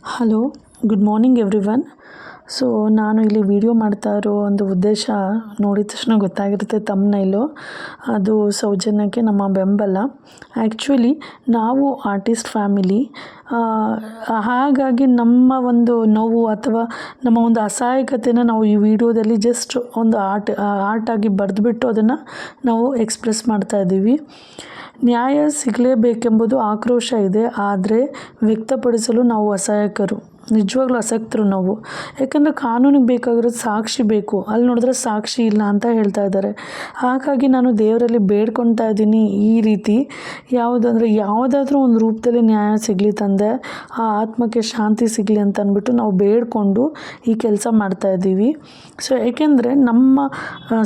Hello, good morning everyone. So ನಾನು ಇಲ್ಲಿ video ಮಾಡ್ತಾ ಇರೋ ಒಂದು ಉದ್ದೇಶ ನೋಡಿದ ತಕ್ಷಣ ಗೊತ್ತಾಗಿರುತ್ತೆ ತಮ್ನೈಲು. ಅದು ಸೌಜನ್ಯಕ್ಕೆ ನಮ್ಮ ಬೆಂಬಲ. ಆ್ಯಕ್ಚುಲಿ ನಾವು ಆರ್ಟಿಸ್ಟ್ ಫ್ಯಾಮಿಲಿ, ಹಾಗಾಗಿ ನಮ್ಮ ಒಂದು ನೋವು ಅಥವಾ ನಮ್ಮ ಒಂದು ಅಸಹಾಯಕತೆನ ನಾವು ಈ ವಿಡಿಯೋದಲ್ಲಿ ಜಸ್ಟ್ ಒಂದು ಆರ್ಟಾಗಿ ಬರೆದುಬಿಟ್ಟು ಅದನ್ನು ನಾವು ಎಕ್ಸ್ಪ್ರೆಸ್ ಮಾಡ್ತಾ ಇದ್ದೀವಿ. ನ್ಯಾಯ ಸಿಗಲೇಬೇಕೆಂಬುದು ಆಕ್ರೋಶ ಇದೆ, ಆದರೆ ವ್ಯಕ್ತಪಡಿಸಲು ನಾವು ಅಸಹಾಯಕರು, ನಿಜವಾಗ್ಲೂ ಅಸಕ್ತರು ನಾವು. ಯಾಕಂದರೆ ಕಾನೂನಿಗೆ ಬೇಕಾಗಿರೋದು ಸಾಕ್ಷಿ ಬೇಕು, ಅಲ್ಲಿ ನೋಡಿದ್ರೆ ಸಾಕ್ಷಿ ಇಲ್ಲ ಅಂತ ಹೇಳ್ತಾ ಇದ್ದಾರೆ. ಹಾಗಾಗಿ ನಾನು ದೇವರಲ್ಲಿ ಬೇಡ್ಕೊತಾ ಇದ್ದೀನಿ ಈ ರೀತಿ ಯಾವುದಾದ್ರೂ ಒಂದು ರೂಪದಲ್ಲಿ ನ್ಯಾಯ ಸಿಗಲಿ ತಂದೆ, ಆ ಆತ್ಮಕ್ಕೆ ಶಾಂತಿ ಸಿಗಲಿ ಅಂತ ಅಂದ್ಬಿಟ್ಟು ನಾವು ಬೇಡ್ಕೊಂಡು ಈ ಕೆಲಸ ಮಾಡ್ತಾಯಿದ್ದೀವಿ. ಸೊ ಏಕೆಂದರೆ ನಮ್ಮ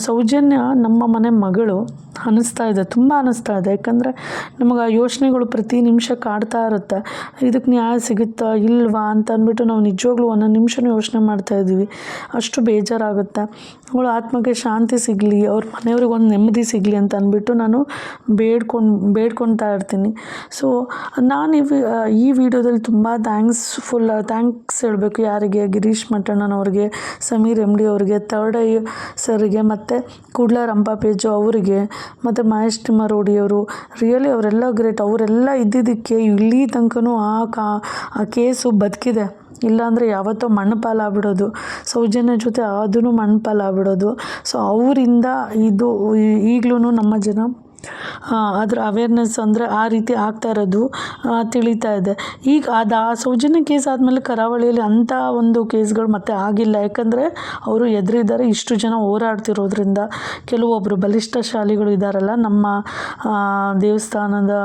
ಸೌಜನ್ಯ ನಮ್ಮ ಮನೆ ಮಗಳು ಅನ್ನಿಸ್ತಾ ಇದೆ, ತುಂಬ ಅನ್ನಿಸ್ತಾ ಇದೆ. ಯಾಕಂದರೆ ನಮಗೆ ಆ ಯೋಚನೆಗಳು ಪ್ರತಿ ನಿಮಿಷ ಕಾಡ್ತಾ ಇರುತ್ತೆ, ಇದಕ್ಕೆ ನ್ಯಾಯ ಸಿಗುತ್ತಾ ಇಲ್ವಾ ಅಂತ ಅಂದ್ಬಿಟ್ಟು ನಾವು ನಿಜವಾಗ್ಲೂ ಒಂದೊಂದು ನಿಮಿಷನೂ ಯೋಚನೆ ಮಾಡ್ತಾಯಿದ್ದೀವಿ. ಅಷ್ಟು ಬೇಜಾರಾಗುತ್ತೆ. ಅವಳ ಆತ್ಮಕ್ಕೆ ಶಾಂತಿ ಸಿಗಲಿ, ಅವ್ರ ಮನೆಯವ್ರಿಗೆ ಒಂದು ನೆಮ್ಮದಿ ಸಿಗಲಿ ಅಂತ ಅಂದ್ಬಿಟ್ಟು ನಾನು ಬೇಡ್ಕೊತಾ ಇರ್ತೀನಿ. ಸೊ ನಾನು ಈ ವಿಡಿಯೋದಲ್ಲಿ ತುಂಬ ಥ್ಯಾಂಕ್ಸ್ ಹೇಳಬೇಕು. ಯಾರಿಗೆ? ಗಿರೀಶ್ ಮಠಣ್ಣನವ್ರಿಗೆ, ಸಮೀರ್ ಎಮ್ ಡಿ ಅವ್ರಿಗೆ, ಥರ್ಡ್ ಐ ಸರ್ಗೆ, ಮತ್ತು ಕೂಡ್ಲ ರಂಪಾಪೇಜು ಅವರಿಗೆ, ಮತ್ತು ಮಹೇಶ್ ಟಿಮ್ಮರೋಡಿಯವರು. ರಿಯಲಿ ಅವರೆಲ್ಲ ಗ್ರೇಟ್. ಅವರೆಲ್ಲ ಇದ್ದಿದ್ದಕ್ಕೆ ಇಲ್ಲಿ ತನಕನೂ ಆ ಕೇಸು ಬದುಕಿದೆ. ಇಲ್ಲಾಂದರೆ ಯಾವತ್ತೋ ಮಣ್ಣುಪಾಲಾಗ್ಬಿಡೋದು, ಸೌಜನ್ಯ ಜೊತೆ ಅದೂ ಮಣ್ಣುಪಾಲಾಗ್ಬಿಡೋದು. ಸೊ ಅವರಿಂದ ಇದು ಈಗಲೂ ನಮ್ಮ ಜನ ಅದರ ಅವೇರ್ನೆಸ್ ಅಂದರೆ ಆ ರೀತಿ ಆಗ್ತಾ ಇರೋದು ತಿಳಿತಾ ಇದೆ. ಈಗ ಆ ಸೌಜನ್ಯ ಕೇಸ್ ಆದಮೇಲೆ ಕರಾವಳಿಯಲ್ಲಿ ಅಂಥ ಒಂದು ಕೇಸ್ಗಳು ಮತ್ತೆ ಆಗಿಲ್ಲ. ಯಾಕಂದರೆ ಅವರು ಎದುರಿದ್ದಾರೆ, ಇಷ್ಟು ಜನ ಹೋರಾಡ್ತಿರೋದ್ರಿಂದ. ಕೆಲವೊಬ್ಬರು ಬಲಿಷ್ಠಶಾಲಿಗಳು ಇದ್ದಾರಲ್ಲ ನಮ್ಮ ದೇವಸ್ಥಾನದ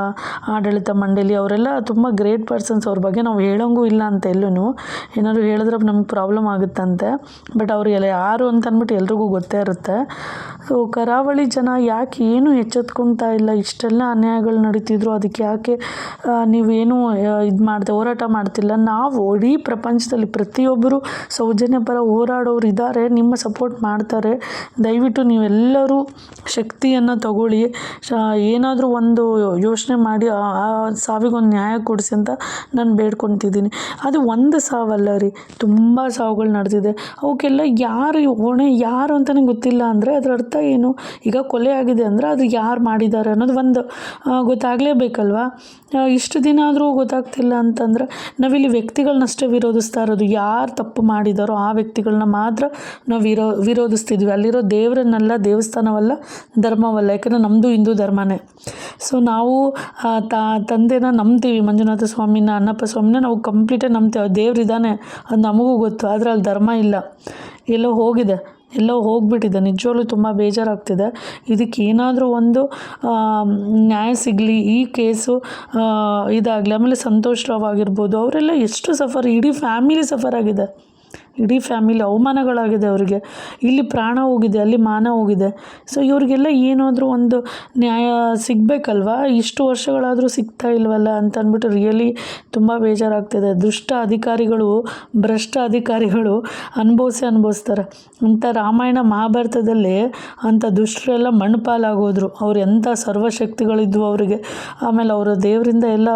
ಆಡಳಿತ ಮಂಡಳಿ, ಅವರೆಲ್ಲ ತುಂಬ ಗ್ರೇಟ್ ಪರ್ಸನ್ಸ್. ಅವ್ರ ಬಗ್ಗೆ ನಾವು ಹೇಳೋಂಗೂ ಇಲ್ಲ ಅಂತ ಎಲ್ಲೂ. ಏನಾದ್ರು ಹೇಳಿದ್ರೆ ನಮ್ಗೆ ಪ್ರಾಬ್ಲಮ್ ಆಗುತ್ತಂತೆ. ಬಟ್ ಅವರು ಯಾರು ಅಂತ ಅಂದ್ಬಿಟ್ಟು ಎಲ್ರಿಗೂ ಗೊತ್ತೇ ಇರುತ್ತೆ. ಸೊ ಕರಾವಳಿ ಜನ ಯಾಕೆ ಏನು ಎಚ್ಚೆತ್ಕೊಳ್ತಾ ಇಲ್ಲ? ಇಷ್ಟೆಲ್ಲ ಅನ್ಯಾಯಗಳು ನಡೀತಿದ್ರು, ಅದಕ್ಕೆ ಯಾಕೆ ನೀವೇನು ಹೋರಾಟ ಮಾಡ್ತಿಲ್ಲ? ನಾವು ಇಡೀ ಪ್ರಪಂಚದಲ್ಲಿ ಪ್ರತಿಯೊಬ್ಬರು ಸೌಜನ್ಯ ಪರ ಹೋರಾಡೋರು ಇದ್ದಾರೆ, ನಿಮ್ಮ ಸಪೋರ್ಟ್ ಮಾಡ್ತಾರೆ. ದಯವಿಟ್ಟು ನೀವೆಲ್ಲರೂ ಶಕ್ತಿಯನ್ನು ತಗೊಳ್ಳಿ, ಏನಾದರೂ ಒಂದು ಯೋಚನೆ ಮಾಡಿ ಆ ಸಾವಿಗೊಂದು ನ್ಯಾಯ ಕೊಡಿಸಿ ಅಂತ ನಾನು ಬೇಡ್ಕೊತಿದ್ದೀನಿ. ಅದು ಒಂದು ಸಾವಲ್ಲ ರೀ, ತುಂಬ ಸಾವುಗಳು ನಡೆದಿದೆ. ಅವಕ್ಕೆಲ್ಲ ಯಾರು ಹೊಣೆ, ಯಾರು ಅಂತಲೇ ಗೊತ್ತಿಲ್ಲ ಅಂದರೆ ಅದರ ಅರ್ಥ ಏನು? ಈಗ ಕೊಲೆ ಆಗಿದೆ ಅಂದರೆ ಅದು ಯಾರು ಮಾಡಿದ್ದಾರೆ ಅನ್ನೋದು ಒಂದು ಗೊತ್ತಾಗಲೇಬೇಕಲ್ವ? ಇಷ್ಟು ದಿನ ಆದರೂ ಗೊತ್ತಾಗ್ತಿಲ್ಲ ಅಂತಂದರೆ ನಾವಿಲ್ಲಿ ವ್ಯಕ್ತಿಗಳನ್ನಷ್ಟೇ ವಿರೋಧಿಸ್ತಾ ಇರೋದು. ಯಾರು ತಪ್ಪು ಮಾಡಿದಾರೋ ಆ ವ್ಯಕ್ತಿಗಳನ್ನ ಮಾತ್ರ ನಾವು ವಿರೋಧಿಸ್ತಿದ್ವಿ. ಅಲ್ಲಿರೋ ದೇವರನ್ನೆಲ್ಲ, ದೇವಸ್ಥಾನವಲ್ಲ, ಧರ್ಮವಲ್ಲ. ಯಾಕಂದರೆ ನಮ್ಮದು ಹಿಂದೂ ಧರ್ಮನೇ. ಸೊ ನಾವು ತಂದೆನ ನಂಬ್ತೀವಿ, ಮಂಜುನಾಥ ಸ್ವಾಮಿನ, ಅಣ್ಣಪ್ಪ ಸ್ವಾಮಿನ ನಾವು ಕಂಪ್ಲೀಟಾಗಿ ನಂಬ್ತೀವಿ. ದೇವ್ರಿದ್ದಾನೆ, ಅದು ನಮಗೂ ಗೊತ್ತು. ಆದರೆ ಅಲ್ಲಿ ಧರ್ಮ ಇಲ್ಲ, ಎಲ್ಲೋ ಹೋಗಿಬಿಟ್ಟಿದೆ. ನಿಜವಾಗ್ಲೂ ತುಂಬ ಬೇಜಾರಾಗ್ತಿದೆ. ಇದಕ್ಕೆ ಏನಾದರೂ ಒಂದು ನ್ಯಾಯ ಸಿಗಲಿ, ಈ ಕೇಸು ಇದಾಗಲಿ. ಆಮೇಲೆ ಸಂತೋಷ್ ರಾವ್ ಆಗಿರ್ಬೋದು, ಅವರೆಲ್ಲ ಎಷ್ಟು ಇಡೀ ಫ್ಯಾಮಿಲಿ ಸಫರ್ ಆಗಿದೆ. ಇಡೀ ಫ್ಯಾಮಿಲಿ ಅವಮಾನಗಳಾಗಿದೆ ಅವರಿಗೆ. ಇಲ್ಲಿ ಪ್ರಾಣ ಹೋಗಿದೆ, ಅಲ್ಲಿ ಮಾನ ಹೋಗಿದೆ. ಸೊ ಇವ್ರಿಗೆಲ್ಲ ಏನಾದರೂ ಒಂದು ನ್ಯಾಯ ಸಿಗಬೇಕಲ್ವ? ಇಷ್ಟು ವರ್ಷಗಳಾದರೂ ಸಿಗ್ತಾ ಇಲ್ವಲ್ಲ ಅಂತ ಅಂದ್ಬಿಟ್ಟು ರಿಯಲಿ ತುಂಬ ಬೇಜಾರಾಗ್ತಿದೆ. ಭ್ರಷ್ಟ ಅಧಿಕಾರಿಗಳು ಅನುಭವಿಸ್ತಾರೆ. ಅಂಥ ರಾಮಾಯಣ ಮಹಾಭಾರತದಲ್ಲಿ ಅಂಥ ದುಷ್ಟರೆಲ್ಲ ಮಣ್ಣುಪಾಲಾಗೋದ್ರು. ಅವ್ರು ಎಂಥ ಸರ್ವಶಕ್ತಿಗಳಿದ್ವು ಅವರಿಗೆ. ಆಮೇಲೆ ಅವರ ದೇವರಿಂದ ಎಲ್ಲ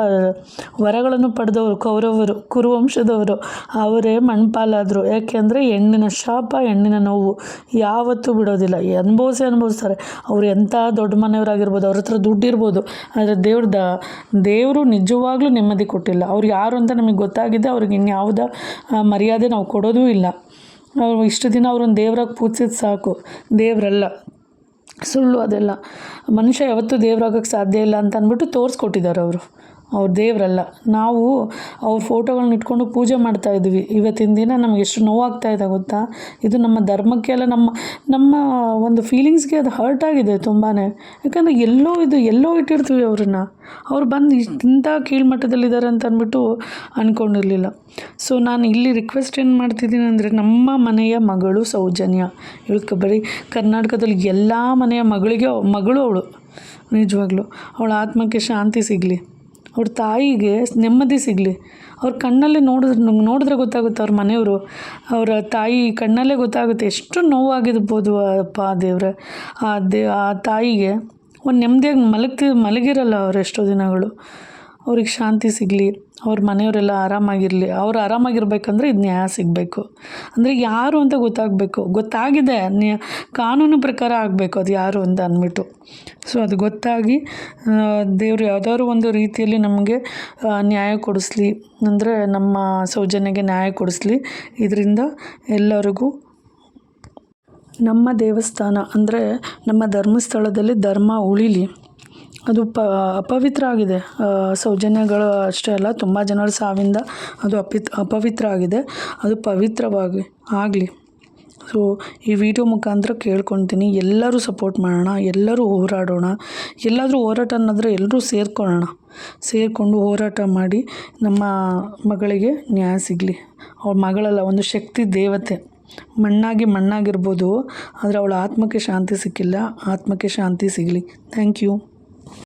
ವರಗಳನ್ನು ಪಡೆದವರು ಕೌರವರು, ಕುರುವಂಶದವರು, ಅವರೇ ಮಣ್ಣುಪಾಲಾದರು. ಯಾಕೆಂದರೆ ಹೆಣ್ಣಿನ ಶಾಪ, ಹೆಣ್ಣಿನ ನೋವು ಯಾವತ್ತೂ ಬಿಡೋದಿಲ್ಲ. ಅನುಭವಿಸ್ತಾರೆ. ಅವ್ರು ಎಂಥ ದೊಡ್ಡ ಮನೆಯವರಾಗಿರ್ಬೋದು, ಅವ್ರ ಹತ್ರ ದುಡ್ಡಿರ್ಬೋದು, ಆದರೆ ದೇವರು ನಿಜವಾಗ್ಲೂ ನೆಮ್ಮದಿ ಕೊಟ್ಟಿಲ್ಲ. ಅವ್ರು ಯಾರು ಅಂತ ನಮಗೆ ಗೊತ್ತಾಗಿದೆ. ಅವ್ರಿಗೆ ಇನ್ಯಾವುದ ಮರ್ಯಾದೆ ನಾವು ಕೊಡೋದೂ ಇಲ್ಲ. ಅವ್ರು ಇಷ್ಟು ದಿನ ಅವ್ರನ್ನ ದೇವರಾಗಿ ಪೂಜಿಸಿದ ಸಾಕು. ದೇವರಲ್ಲ, ಸುಳ್ಳು ಅದೆಲ್ಲ. ಮನುಷ್ಯ ಯಾವತ್ತೂ ದೇವರಾಗಕ್ಕೆ ಸಾಧ್ಯ ಇಲ್ಲ ಅಂತ ಅಂದ್ಬಿಟ್ಟು ತೋರಿಸ್ಕೊಟ್ಟಿದ್ದಾರೆ ಅವರು. ಅವ್ರು ದೇವರಲ್ಲ. ನಾವು ಅವ್ರ ಫೋಟೋಗಳನ್ನ ಇಟ್ಕೊಂಡು ಪೂಜೆ ಮಾಡ್ತಾಯಿದ್ವಿ. ಇವತ್ತಿನ ದಿನ ನಮಗೆ ಎಷ್ಟು ನೋವಾಗ್ತಾಯಿದೆ ಗೊತ್ತಾ? ಇದು ನಮ್ಮ ಧರ್ಮಕ್ಕೆ ಅಲ್ಲ, ನಮ್ಮ ಒಂದು ಫೀಲಿಂಗ್ಸ್ಗೆ ಅದು ಹರ್ಟ್ ಆಗಿದೆ ತುಂಬಾ. ಯಾಕಂದರೆ ಎಲ್ಲೋ ಇಟ್ಟಿರ್ತೀವಿ ಅವ್ರನ್ನ. ಅವ್ರು ಬಂದು ಇಂಥ ಕೀಳ್ಮಟ್ಟದಲ್ಲಿದ್ದಾರೆ ಅಂತ ಅಂದ್ಬಿಟ್ಟು ಅಂದ್ಕೊಂಡಿರಲಿಲ್ಲ. ಸೊ ನಾನು ಇಲ್ಲಿ ರಿಕ್ವೆಸ್ಟ್ ಏನು ಮಾಡ್ತಿದ್ದೀನಿ ಅಂದರೆ, ನಮ್ಮ ಮನೆಯ ಮಗಳು ಸೌಜನ್ಯ, ಬರೀ ಕರ್ನಾಟಕದಲ್ಲಿ ಎಲ್ಲ ಮನೆಯ ಮಗಳು ಅವಳು. ನಿಜವಾಗ್ಲೂ ಅವಳ ಆತ್ಮಕ್ಕೆ ಶಾಂತಿ ಸಿಗಲಿ, ಅವ್ರ ತಾಯಿಗೆ ನೆಮ್ಮದಿ ಸಿಗಲಿ. ಅವ್ರ ಕಣ್ಣಲ್ಲೇ ನೋಡಿದ್ರೆ ಗೊತ್ತಾಗುತ್ತೆ. ಅವ್ರ ಮನೆಯವರು, ಅವರ ತಾಯಿ ಕಣ್ಣಲ್ಲೇ ಗೊತ್ತಾಗುತ್ತೆ ಎಷ್ಟು ನೋವಾಗಿರ್ಬೋದು. ಅಪ್ಪ ದೇವ್ರೆ, ಆ ತಾಯಿಗೆ ಒಂದು ನೆಮ್ಮದಿಯಾಗಿ ಮಲಗಿರಲ್ಲ ಅವ್ರು ಎಷ್ಟೋ ದಿನಗಳು. ಅವ್ರಿಗೆ ಶಾಂತಿ ಸಿಗಲಿ, ಅವ್ರ ಮನೆಯವರೆಲ್ಲ ಆರಾಮಾಗಿರಲಿ. ಅವ್ರು ಆರಾಮಾಗಿರ್ಬೇಕಂದ್ರೆ ಇದು ನ್ಯಾಯ ಸಿಗಬೇಕು. ಅಂದರೆ ಯಾರು ಅಂತ ಗೊತ್ತಾಗಿದೆ, ಕಾನೂನು ಪ್ರಕಾರ ಆಗಬೇಕು ಅದು ಯಾರು ಅಂತ ಅಂದ್ಬಿಟ್ಟು. ಸೊ ಅದು ಗೊತ್ತಾಗಿ ದೇವರು ಯಾವುದಾದ್ರು ಒಂದು ರೀತಿಯಲ್ಲಿ ನಮಗೆ ನ್ಯಾಯ ಕೊಡಿಸ್ಲಿ, ಅಂದರೆ ನಮ್ಮ ಸೌಜನ್ಯಗೆ ನ್ಯಾಯ ಕೊಡಿಸ್ಲಿ. ಇದರಿಂದ ಎಲ್ಲರಿಗೂ ನಮ್ಮ ದೇವಸ್ಥಾನ ಅಂದರೆ ನಮ್ಮ ಧರ್ಮಸ್ಥಳದಲ್ಲಿ ಧರ್ಮ ಉಳಿಲಿ. ಅದು ಅಪವಿತ್ರ ಆಗಿದೆ. ಸೌಜನ್ಯಗಳು ಅಷ್ಟೇ ಅಲ್ಲ, ತುಂಬ ಜನರ ಸಾವಿಂದ ಅದು ಅಪವಿತ್ರ ಆಗಿದೆ. ಅದು ಪವಿತ್ರವಾಗಿ ಆಗಲಿ. ಸೊ ಈ ವಿಡಿಯೋ ಮುಖಾಂತರ ಕೇಳ್ಕೊತೀನಿ, ಎಲ್ಲರೂ ಸಪೋರ್ಟ್ ಮಾಡೋಣ, ಎಲ್ಲರೂ ಹೋರಾಡೋಣ. ಎಲ್ಲಾದರೂ ಹೋರಾಟ ಅನ್ನೋದ್ರೆ ಎಲ್ಲರೂ ಸೇರಿಕೊಂಡು ಹೋರಾಟ ಮಾಡಿ ನಮ್ಮ ಮಗಳಿಗೆ ನ್ಯಾಯ ಸಿಗಲಿ. ಅವಳ ಮಗಳಲ್ಲ, ಒಂದು ಶಕ್ತಿ ದೇವತೆ, ಮಣ್ಣಾಗಿರ್ಬೋದು, ಆದರೆ ಅವಳ ಆತ್ಮಕ್ಕೆ ಶಾಂತಿ ಸಿಕ್ಕಿಲ್ಲ. ಆತ್ಮಕ್ಕೆ ಶಾಂತಿ ಸಿಗಲಿ. Thank you.